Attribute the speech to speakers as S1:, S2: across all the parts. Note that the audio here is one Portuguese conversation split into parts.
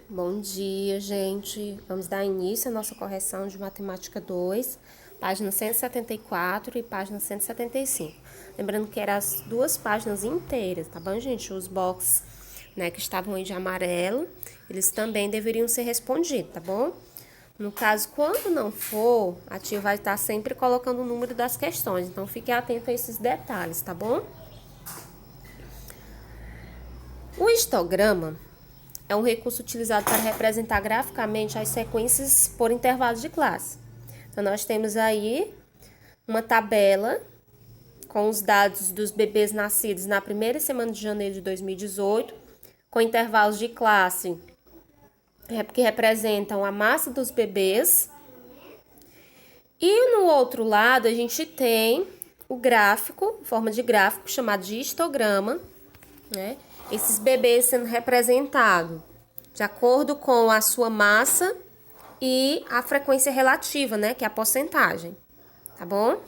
S1: Bom dia, gente. Vamos dar início à nossa correção de Matemática 2, página 174 e página 175. Lembrando que eram as duas páginas inteiras, tá bom, gente? Os boxes, né, que estavam aí de amarelo, eles também deveriam ser respondidos, tá bom? No caso, quando não for, a tia vai estar sempre colocando o número das questões, então fique atento a esses detalhes, tá bom? O histograma é um recurso utilizado para representar graficamente as sequências por intervalos de classe. Então, nós temos aí uma tabela com os dados dos bebês nascidos na primeira semana de janeiro de 2018, com intervalos de classe que representam a massa dos bebês. E no outro lado, a gente tem o gráfico, em forma de gráfico, chamado de histograma, né? Esses bebês sendo representados de acordo com a sua massa e a frequência relativa, né? Que é a porcentagem, tá bom?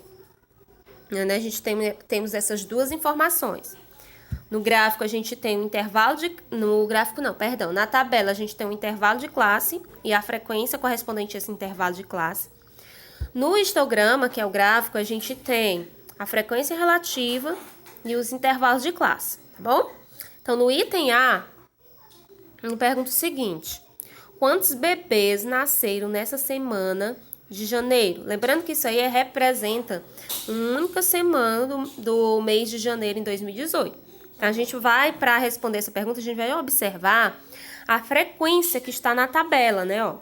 S1: A gente temos essas duas informações. No gráfico a gente tem um intervalo de... Na tabela a gente tem um intervalo de classe e a frequência correspondente a esse intervalo de classe. No histograma, que é o gráfico, a gente tem a frequência relativa e os intervalos de classe, tá bom? Então, no item A, eu pergunto o seguinte: quantos bebês nasceram nessa semana de janeiro? Lembrando que isso aí representa uma única semana do mês de janeiro em 2018. Então, a gente vai, para responder essa pergunta, a gente vai observar a frequência que está na tabela, né? Ó.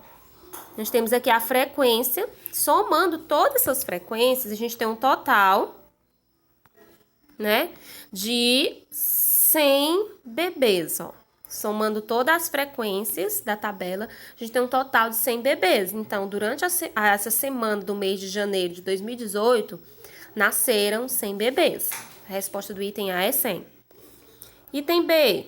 S1: Nós temos aqui a frequência, somando todas essas frequências, a gente tem um total, né, de 100 bebês, ó. Somando todas as frequências da tabela, a gente tem um total de 100 bebês. Então, durante essa semana do mês de janeiro de 2018, nasceram 100 bebês. A resposta do item A é 100. Item B.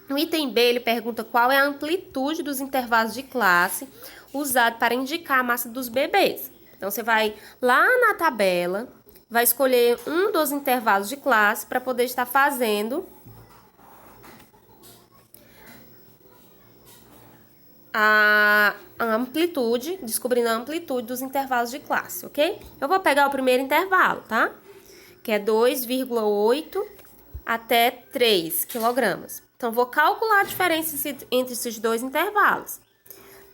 S1: No item B, ele pergunta qual é a amplitude dos intervalos de classe usado para indicar a massa dos bebês. Então, você vai lá na tabela, vai escolher um dos intervalos de classe para poder estar fazendo a amplitude, descobrindo a amplitude dos intervalos de classe, ok? Eu vou pegar o primeiro intervalo, tá? Que é 2,8 até 3 quilogramas. Então, vou calcular a diferença entre esses dois intervalos.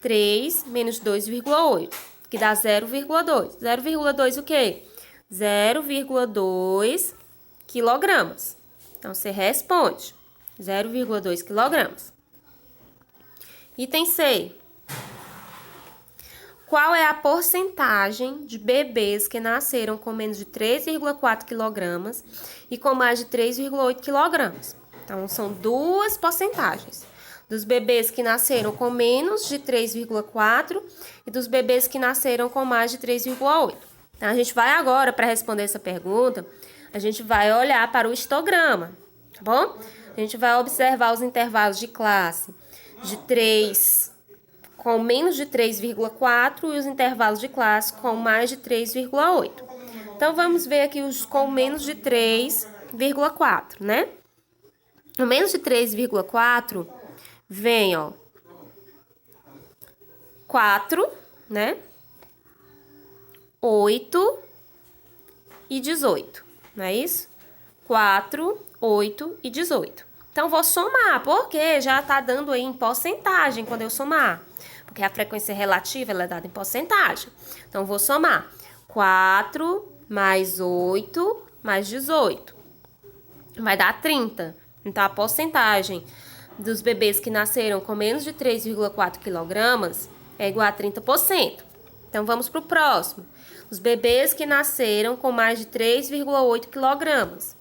S1: 3 menos 2,8, que dá 0,2. 0,2 o quê? 0,2 quilogramas. Então, você responde 0,2 quilogramas. Item C. Qual é a porcentagem de bebês que nasceram com menos de 3,4 quilogramas e com mais de 3,8 quilogramas? Então, são duas porcentagens. Dos bebês que nasceram com menos de 3,4 e dos bebês que nasceram com mais de 3,8. Então, a gente vai agora, para responder essa pergunta, a gente vai olhar para o histograma, tá bom? A gente vai observar os intervalos de classe de 3 com menos de 3,4 e os intervalos de classe com mais de 3,8. Então, vamos ver aqui os com menos de 3,4, né? O menos de 3,4 vem, ó, 4, né? 8 e 18, não é isso? 4, 8 e 18. Então, vou somar, porque já tá dando aí em porcentagem quando eu somar. Porque a frequência relativa ela é dada em porcentagem. Então, vou somar 4 mais 8 mais 18. Vai dar 30. Então, a porcentagem dos bebês que nasceram com menos de 3,4 quilogramas é igual a 30%. Então, vamos para o próximo. Os bebês que nasceram com mais de 3,8 quilogramas.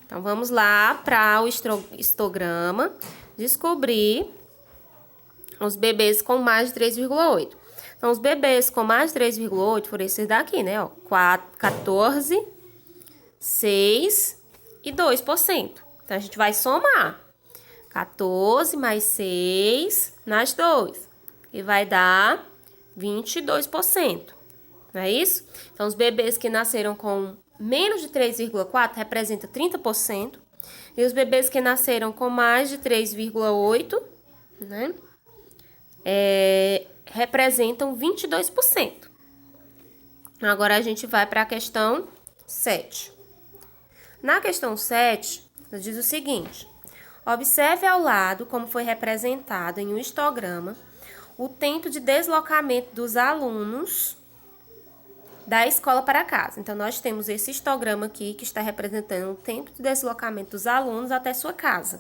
S1: Então, vamos lá para o histograma, descobrir os bebês com mais de 3,8. Então, os bebês com mais de 3,8 foram esses daqui, né? Ó, 14, 6 e 2%. Então, a gente vai somar 14 mais 6 nas 2, e vai dar 22%. Não é isso? Então, os bebês que nasceram com menos de 3,4 representa 30%. E os bebês que nasceram com mais de 3,8, né, representam 22%. Agora, a gente vai para a questão 7. Na questão 7, diz o seguinte: observe ao lado como foi representado em um histograma o tempo de deslocamento dos alunos da escola para casa. Então, nós temos esse histograma aqui que está representando o tempo de deslocamento dos alunos até sua casa.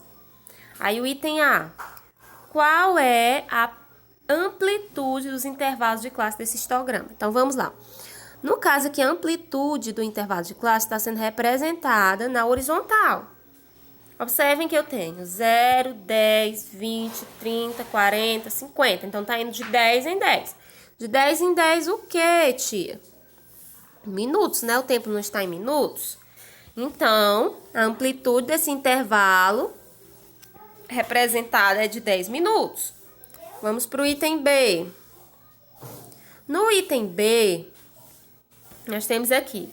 S1: Aí, o item A. Qual é a amplitude dos intervalos de classe desse histograma? Então, vamos lá. No caso aqui, a amplitude do intervalo de classe está sendo representada na horizontal. Observem que eu tenho 0, 10, 20, 30, 40, 50. Então, tá indo de 10 em 10. De 10 em 10 o quê, tia? Minutos, né? O tempo não está em minutos. Então, a amplitude desse intervalo representada é de 10 minutos. Vamos para o item B. No item B, nós temos aqui,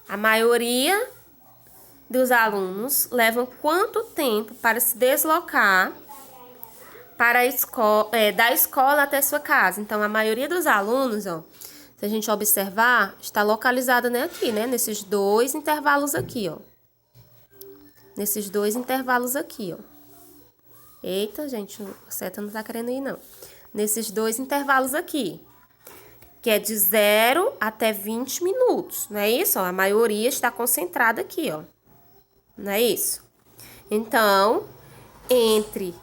S1: a maioria dos alunos levam quanto tempo para se deslocar para a escola, da escola até sua casa? Então, a maioria dos alunos, ó, se a gente observar, está localizada, né, aqui, né, nesses dois intervalos aqui, ó. Nesses dois intervalos aqui, ó. Eita, gente, a seta não tá querendo ir, não. Nesses dois intervalos aqui, que é de 0 até 20 minutos, não é isso? Ó, a maioria está concentrada aqui, ó. Não é isso? Então, entre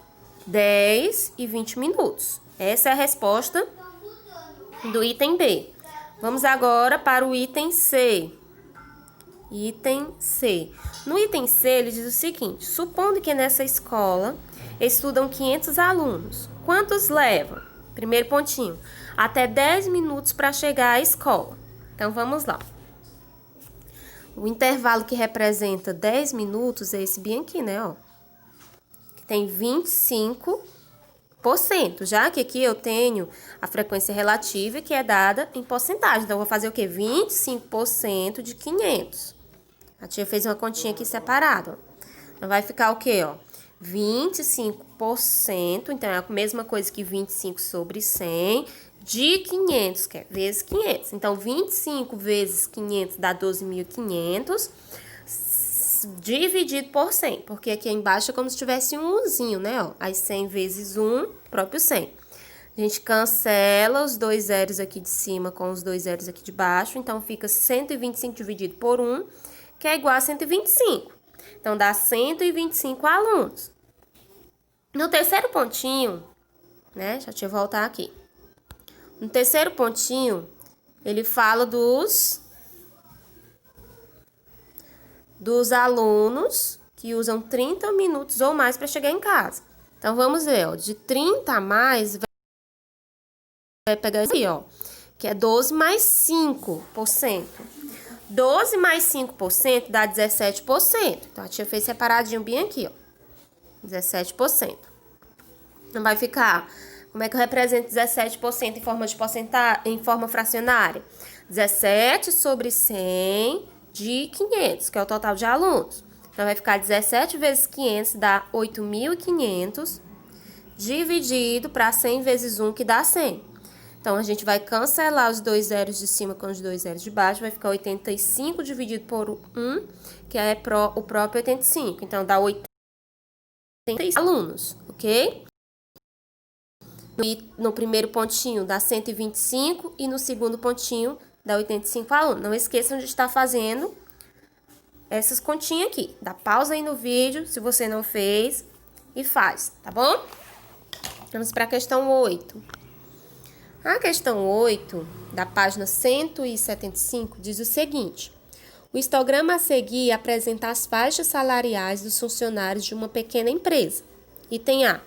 S1: 10 e 20 minutos. Essa é a resposta do item B. Vamos agora para o item C. Item C. No item C, ele diz o seguinte: supondo que nessa escola estudam 500 alunos. Quantos levam? Primeiro pontinho. Até 10 minutos para chegar à escola. Então, vamos lá. O intervalo que representa 10 minutos é esse bem aqui, né, ó. Que tem 25%. Já que aqui eu tenho a frequência relativa que é dada em porcentagem. Então, eu vou fazer o quê? 25% de 500. A tia fez uma continha aqui separada, ó. Então, vai ficar o quê, ó? 25%, então é a mesma coisa que 25 sobre 100 de 500, que é vezes 500. Então, 25 vezes 500 dá 12.500, dividido por 100, porque aqui embaixo é como se tivesse um 1zinho, né, ó. Aí 100 vezes 1, próprio 100. A gente cancela os dois zeros aqui de cima com os dois zeros aqui de baixo, então fica 125 dividido por 1, que é igual a 125. Então, dá 125 alunos. No terceiro pontinho, né? Deixa eu voltar aqui. No terceiro pontinho, ele fala dos alunos que usam 30 minutos ou mais para chegar em casa. Então, vamos ver, ó. De 30 a mais, vai pegar isso aí, ó. Que é 12 mais 5%. 12 mais 5% dá 17%. Então, a tia fez separadinho bem aqui, ó. 17%. Não vai ficar... Como é que eu represento 17% em forma de porcentagem, em forma fracionária? 17 sobre 100 de 500, que é o total de alunos. Então, vai ficar 17 vezes 500, dá 8.500, dividido para 100 vezes 1, que dá 100. Então, a gente vai cancelar os dois zeros de cima com os dois zeros de baixo, vai ficar 85 dividido por 1, que é o próprio 85. Então, dá 80 alunos, ok? No primeiro pontinho dá 125 e no segundo pontinho dá 85 alunos. Não esqueçam de estar fazendo essas continhas aqui. Dá pausa aí no vídeo, se você não fez, e faz, tá bom? Vamos para a questão 8. A questão 8, da página 175, diz o seguinte: o histograma a seguir apresenta as faixas salariais dos funcionários de uma pequena empresa. Item A.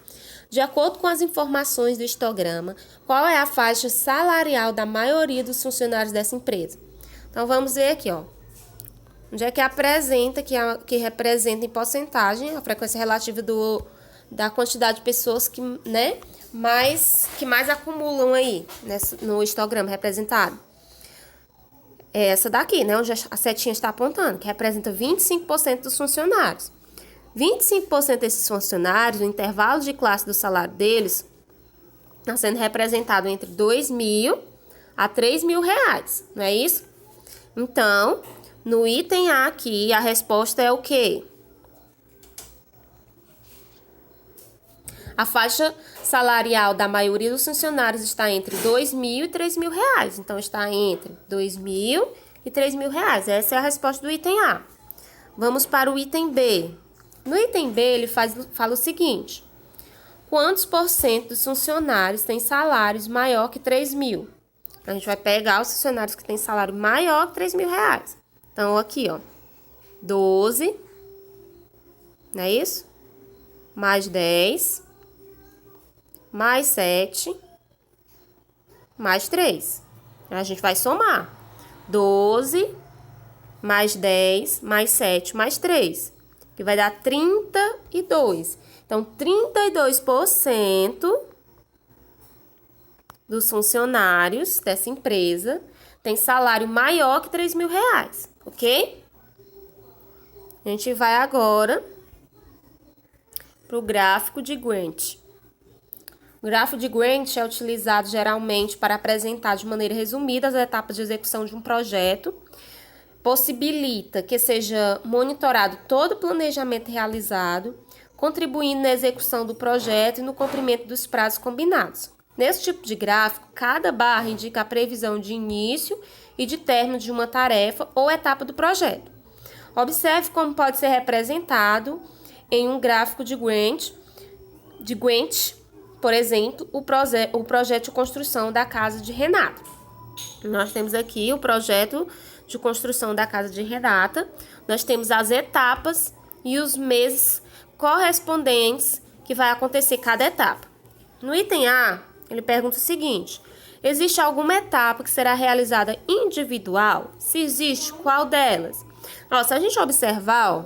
S1: De acordo com as informações do histograma, qual é a faixa salarial da maioria dos funcionários dessa empresa? Então, vamos ver aqui, ó. Onde é que apresenta, que representa em porcentagem a frequência relativa da quantidade de pessoas que mais acumulam aí no histograma representado. É essa daqui, né? Onde a setinha está apontando, que representa 25% dos funcionários. 25% desses funcionários, o intervalo de classe do salário deles Está sendo representado entre 2.000 a 3.000 reais, não é isso? Então, no item A aqui, a resposta é o quê? A faixa salarial da maioria dos funcionários está entre 2.000 e 3.000 reais. Então, está entre 2.000 e 3.000 reais. Essa é a resposta do item A. Vamos para o item B. No item B, ele fala o seguinte. Quantos por cento dos funcionários têm salários maior que 3.000? A gente vai pegar os funcionários que têm salário maior que 3.000 reais. Então, aqui, ó. 12. Não é isso? Mais 10. Mais 7, mais 3. A gente vai somar. 12, mais 10, mais 7, mais 3. Que vai dar 32. Então, 32% dos funcionários dessa empresa tem salário maior que 3.000 reais. Ok? A gente vai agora para o gráfico de Gantt. O gráfico de Gantt é utilizado geralmente para apresentar de maneira resumida as etapas de execução de um projeto. Possibilita que seja monitorado todo o planejamento realizado, contribuindo na execução do projeto e no cumprimento dos prazos combinados. Nesse tipo de gráfico, cada barra indica a previsão de início e de término de uma tarefa ou etapa do projeto. Observe como pode ser representado em um gráfico de Gantt, por exemplo, o projeto de construção da casa de Renata. Nós temos aqui o projeto de construção da casa de Renata. Nós temos as etapas e os meses correspondentes que vai acontecer cada etapa. No item A, ele pergunta o seguinte. Existe alguma etapa que será realizada individual? Se existe, qual delas? Se a gente observar, ó,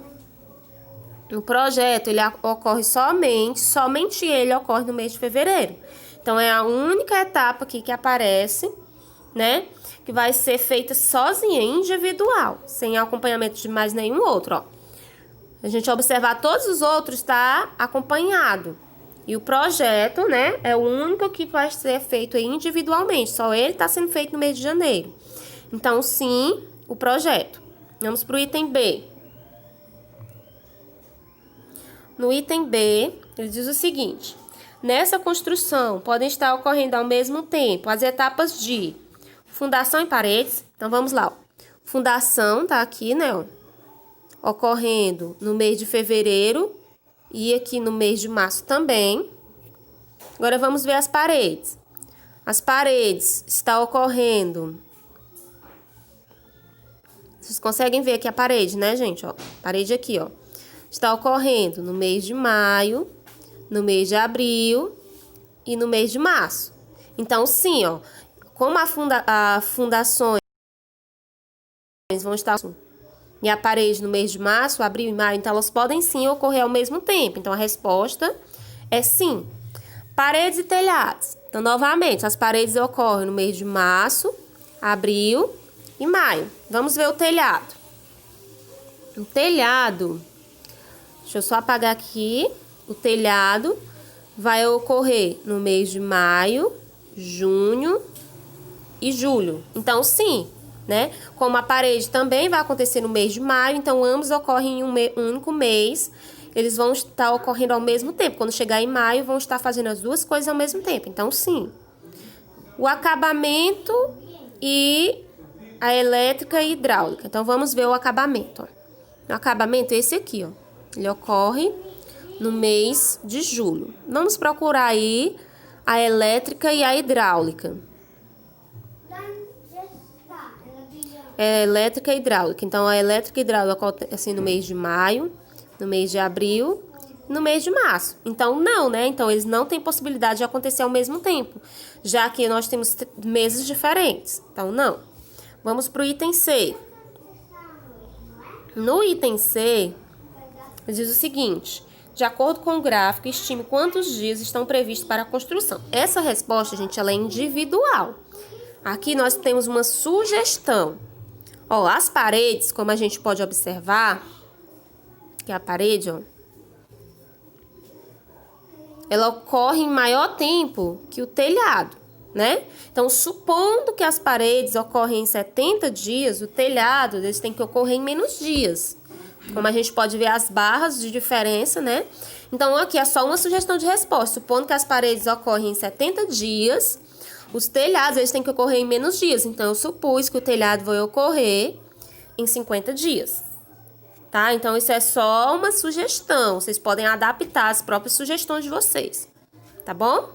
S1: o projeto, ele ocorre somente ele ocorre no mês de fevereiro. Então, é a única etapa aqui que aparece, né? Que vai ser feita sozinha, individual, sem acompanhamento de mais nenhum outro, ó. A gente observar todos os outros, tá acompanhado. E o projeto, né, é o único que vai ser feito individualmente. Só ele tá sendo feito no mês de janeiro. Então, sim, o projeto. Vamos para o item B. No item B, ele diz o seguinte. Nessa construção, podem estar ocorrendo ao mesmo tempo as etapas de fundação e paredes. Então, vamos lá. Ó. Fundação tá aqui, né? Ó, ocorrendo no mês de fevereiro e aqui no mês de março também. Agora, vamos ver as paredes. As paredes está ocorrendo... Vocês conseguem ver aqui a parede, né, gente? Ó, parede aqui, ó. Está ocorrendo no mês de maio, no mês de abril e no mês de março. Então, sim, ó, como a fundações vão estar e a parede no mês de março, abril e maio, então elas podem sim ocorrer ao mesmo tempo. Então, a resposta é sim. Paredes e telhados. Então, novamente, as paredes ocorrem no mês de março, abril e maio. Vamos ver o telhado. O telhado... Deixa eu só apagar aqui. O telhado vai ocorrer no mês de maio, junho e julho. Então, sim, né? Como a parede também vai acontecer no mês de maio, então ambos ocorrem em um único mês. Eles vão estar ocorrendo ao mesmo tempo. Quando chegar em maio, vão estar fazendo as duas coisas ao mesmo tempo. Então, sim. O acabamento e a elétrica e hidráulica. Então, vamos ver o acabamento. Ó. O acabamento é esse aqui, ó. Ele ocorre no mês de julho. Vamos procurar aí a elétrica e a hidráulica. Elétrica e hidráulica. Então, a elétrica e hidráulica acontece no mês de maio, no mês de abril e no mês de março. Então, não, né? Então, eles não têm possibilidade de acontecer ao mesmo tempo, já que nós temos meses diferentes. Então, não. Vamos para o item C. No item C... diz o seguinte, de acordo com o gráfico, estime quantos dias estão previstos para a construção. Essa resposta, gente, ela é individual. Aqui nós temos uma sugestão. Ó, as paredes, como a gente pode observar, que é a parede, ó. ela ocorre em maior tempo que o telhado, né? Então, supondo que as paredes ocorrem em 70 dias, o telhado, eles têm que ocorrer em menos dias. Como a gente pode ver as barras de diferença, né? Então, aqui é só uma sugestão de resposta. Supondo que as paredes ocorrem em 70 dias, os telhados, eles têm que ocorrer em menos dias. Então, eu supus que o telhado vai ocorrer em 50 dias. Tá? Então, isso é só uma sugestão. Vocês podem adaptar as próprias sugestões de vocês. Tá bom?